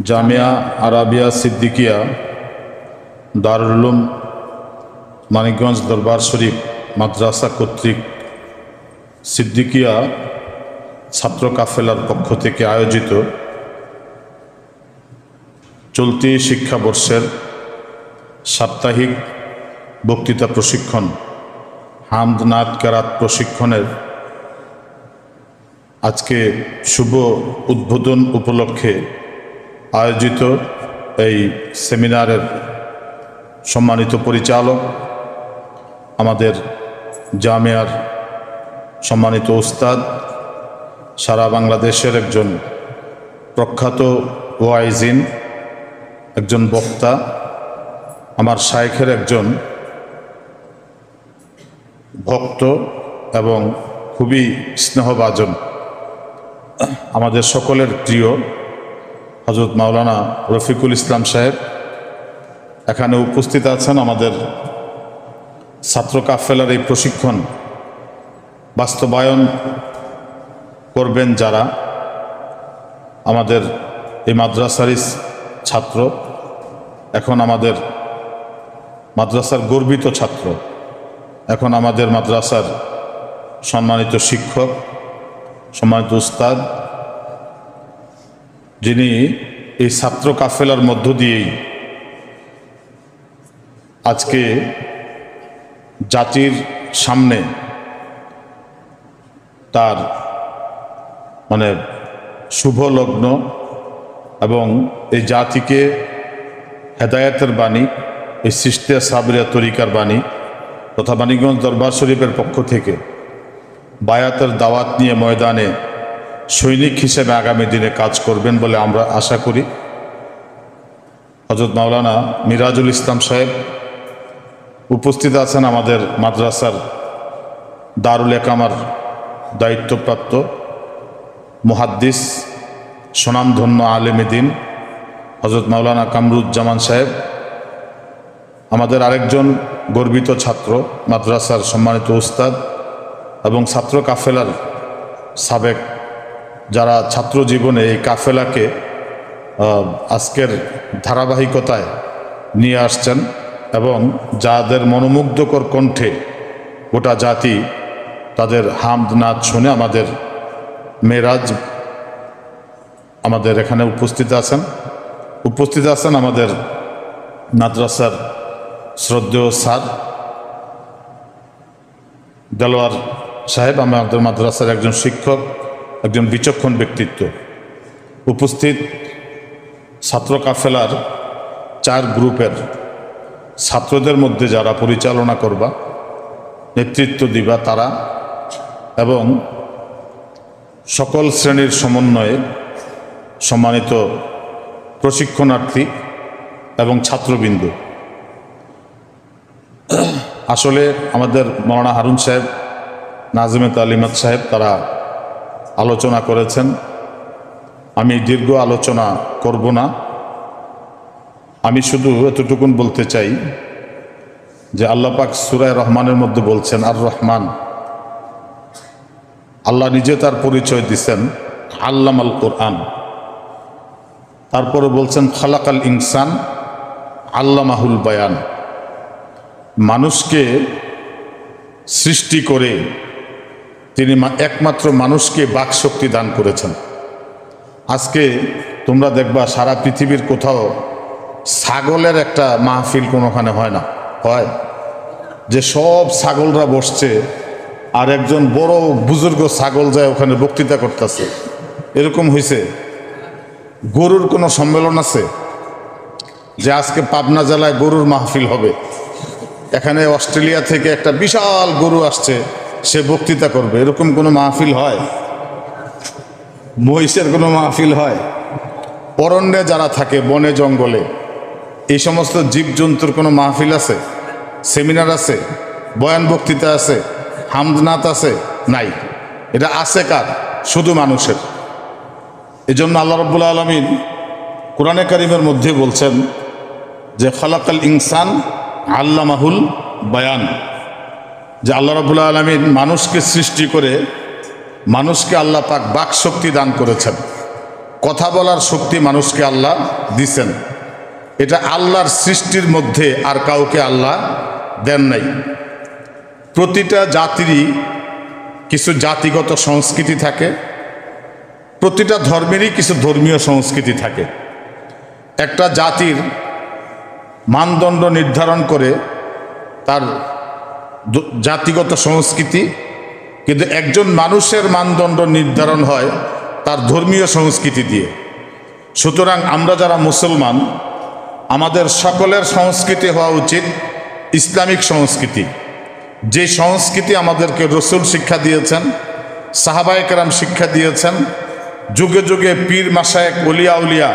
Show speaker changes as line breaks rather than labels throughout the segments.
Jamia Arabia Siddiqia দারুল উলুম মানিকগঞ্জ দরবার শরীফ মাদ্রাসা কর্তৃক সিদ্দিকিয়া ছাত্র কাফেলার পক্ষ থেকে আয়োজিত চলতি শিক্ষাবর্ষের সাপ্তাহিক বক্তৃতা প্রশিক্ষণ হামদ নাত কেরাত প্রশিক্ষণের আজকে শুভ উদ্বোধন উপলক্ষে আয়োজিত এই সেমিনারের সম্মানিত পরিচালক আমাদের জামিয়ার সম্মানিত উস্তাদ, সারা বাংলাদেশের একজন প্রখ্যাত ওয়াইজিন, একজন বক্তা, আমার শায়েখের একজন ভক্ত এবং খুবই স্নেহভাজন, আমাদের সকলের প্রিয় হযরত মাওলানা রফিকুল ইসলাম সাহেব এখানে উপস্থিত আছেন। আমাদের ছাত্র কাফেলার এই প্রশিক্ষণ বাস্তবায়ন করবেন যারা, আমাদের এই মাদ্রাসারই ছাত্র, এখন আমাদের মাদ্রাসার গর্বিত ছাত্র, এখন আমাদের মাদ্রাসার সম্মানিত শিক্ষক, সম্মানিত উস্তাদ, যিনি এই ছাত্র কাফেলার মধ্য দিয়েই আজকে জাতির সামনে তার শুভ লগ্ন এবং এই জাতিকে হেদায়েতের বাণী, এই সিস্তিয়া সাবরিয়া তরিকার বাণী তথা মানিকগঞ্জ দরবার শরীফের পক্ষ থেকে বায়াতের দাওয়াত নিয়ে ময়দানে সৈনিক হিসেবে আগামী দিনে কাজ করবেন বলে আমরা আশা করি। হযরত মাওলানা মিরাজুল ইসলাম সাহেব উপস্থিত আছেন, আমাদের মাদ্রাসার দারুল একামার দায়িত্বপ্রাপ্ত মুহাদ্দিস, সুনামধন্য আলেম দ্বীন হযরত মাওলানা কামরুজ্জামান সাহেব, আমাদের আরেকজন গর্বিত ছাত্র, মাদ্রাসার সম্মানিত উস্তাদ এবং ছাত্র কাফেলার সাবেক, যারা ছাত্র জীবনে এই কাফেলাকে আজকের ধারাবাহিকতায় নিয়ে আসছেন এবং যাদের মনোমুগ্ধকর কণ্ঠে গোটা জাতি তাদের হামদ নাচ শুনে আমাদের মেরাজ আমাদের এখানে উপস্থিত আছেন আমাদের মাদ্রাসার শ্রদ্ধেয় স্যার দেলোয়ার সাহেব, আমাদের মাদ্রাসার একজন শিক্ষক, একজন বিচক্ষণ ব্যক্তিত্ব। উপস্থিত ছাত্র কাফেলার 4 গ্রুপের ছাত্রদের মধ্যে যারা পরিচালনা করবা, নেতৃত্ব দিবা তারা, এবং সকল শ্রেণীর সমন্বয়ে সম্মানিত প্রশিক্ষণার্থী এবং ছাত্রবৃন্দ। আসলে আমাদের মাওলানা হারুন সাহেব, নাজিমে তালিমাত সাহেব তারা আলোচনা করেছেন, আমি দীর্ঘ আলোচনা করব না। আমি শুধু এতটুকুন বলতে চাই যে আল্লাহ পাক সূরা রহমানের মধ্যে বলছেন, আর রহমান, আল্লাহ নিজে তার পরিচয় দিচ্ছেন আল্লামাল কোরআন, তারপরে বলছেন খালাকাল ইনসান আল্লামাহুল বায়ান, মানুষকে সৃষ্টি করে তিনি একমাত্র মানুষকে বাকশক্তি দান করেছেন। আজকে তোমরা দেখবা সারা পৃথিবীর কোথাও ছাগলের একটা মাহফিল কোনোখানে হয় না, হয় যে সব ছাগলরা বসছে আর একজন বড় বুজুর্গ ছাগল যায় ওখানে বক্তৃতা করতেছে, এরকম হয়েছে? গরুর কোনো সম্মেলন আছে যে আজকে পাবনা জেলায় গরুর মাহফিল হবে, এখানে অস্ট্রেলিয়া থেকে একটা বিশাল গরু আসছে, সে বক্তৃতা করবে, এরকম কোনো মাহফিল হয়? মহিষের কোনো মাহফিল হয়? অরণ্যে যারা থাকে, বনে জঙ্গলে, এই সমস্ত জীবজন্তুর কোনো মাহফিল আছে? সেমিনার আছে? বয়ান বক্তৃতা আছে? হামদনাথ আছে? নাই। এটা আছে কার? শুধু মানুষের। এজন্য আল্লাহ রাব্বুল আলামিন কোরআনে কারীমের মধ্যে বলছেন যে খালাকাল ইনসান আল্লামাহুল বায়ান, যে আল্লাহ রাব্বুল আলামিন মানুষকে সৃষ্টি করে মানুষকে আল্লাহ পাক বাক শক্তি দান করেছেন। কথা বলার শক্তি মানুষকে আল্লাহ দিছেন। এটা আল্লাহর সৃষ্টির মধ্যে আর কাউকে আল্লাহ দেন নাই। প্রতিটা জাতিরই কিছু জাতিগত সংস্কৃতি থাকে, প্রতিটা ধর্মেরই কিছু ধর্মীয় সংস্কৃতি থাকে। একটা জাতির মানদণ্ড নির্ধারণ করে তার জাতিগত সংস্কৃতি, কিন্তু একজন মানুষের মানদণ্ড নির্ধারণ হয় তার ধর্মীয় সংস্কৃতি দিয়ে। সুতরাং আমরা যারা মুসলমান, আমাদের সকলের সংস্কৃতি হওয়া উচিত ইসলামিক সংস্কৃতি। যে সংস্কৃতি আমাদেরকে রসুল শিক্ষা দিয়েছেন, সাহাবায়ে কেরাম শিক্ষা দিয়েছেন, যুগে যুগে পীর মাশায়েখ ওলিয়া উলিয়া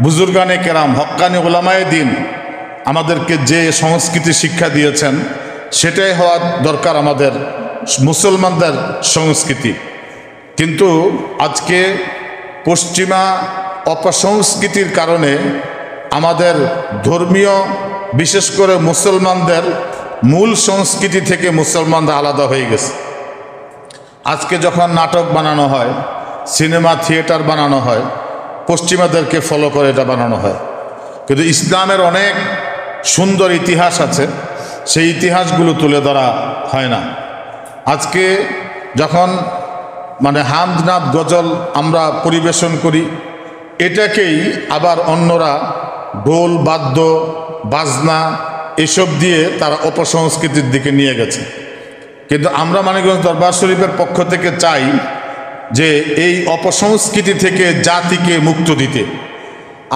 বুজুর্গানে কেরাম হক্কানি ওলামায়ে দিন আমাদেরকে যে সংস্কৃতি শিক্ষা দিয়েছেন, সেটাই হওয়া দরকার আমাদের মুসলমানদের সংস্কৃতি। কিন্তু আজকে পশ্চিমা অপসংস্কৃতির কারণে আমাদের ধর্মীয়, বিশেষ করে মুসলমানদের মূল সংস্কৃতি থেকে মুসলমানরা আলাদা হয়ে গেছে। আজকে যখন নাটক বানানো হয়, সিনেমা থিয়েটার বানানো হয়, পশ্চিমাদেরকে ফলো করে এটা বানানো হয়। কিন্তু ইসলামের অনেক সুন্দর ইতিহাস আছে, সেই ইতিহাসগুলো তুলে ধরা হয় না। আজকে যখন হামদ নাত গজল আমরা পরিবেশন করি, এটাকেই আবার অন্যরা ঢোল বাদ্য বাজনা এসব দিয়ে তারা অপসংস্কৃতির দিকে নিয়ে গেছে। কিন্তু আমরা মানিকগঞ্জ দরবার শরীফের পক্ষ থেকে চাই যে এই অপসংস্কৃতি থেকে জাতিকে মুক্ত দিতে।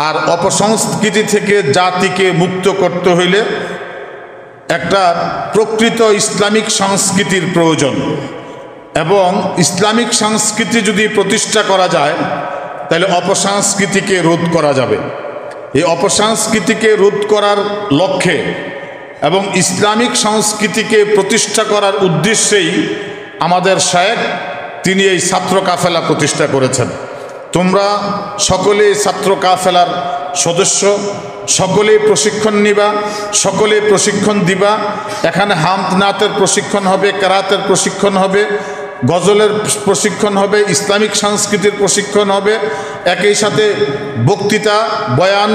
আর অপসংস্কৃতি থেকে জাতিকে মুক্ত করতে হইলে একটা প্রকৃত ইসলামিক সংস্কৃতির প্রয়োজন, এবং ইসলামিক সংস্কৃতি যদি প্রতিষ্ঠা করা যায় তাহলে অপসংস্কৃতিকে রোধ করা যাবে। এই অপসংস্কৃতিকে রোধ করার লক্ষ্যে এবং ইসলামিক সংস্কৃতিকে প্রতিষ্ঠা করার উদ্দেশ্যেই আমাদের শায়েখ তিনি এই ছাত্র কাফেলা প্রতিষ্ঠা করেছেন। তোমরা সকলেই ছাত্র কাফেলার সদস্য, সকলেই প্রশিক্ষণ নিবা, সকলেই প্রশিক্ষণ দিবা। এখানে হামদ নাতের প্রশিক্ষণ হবে, কেরাতের প্রশিক্ষণ হবে, গজলের প্রশিক্ষণ হবে, ইসলামিক সংস্কৃতির প্রশিক্ষণ হবে, একই সাথে বক্তৃতা, বয়ান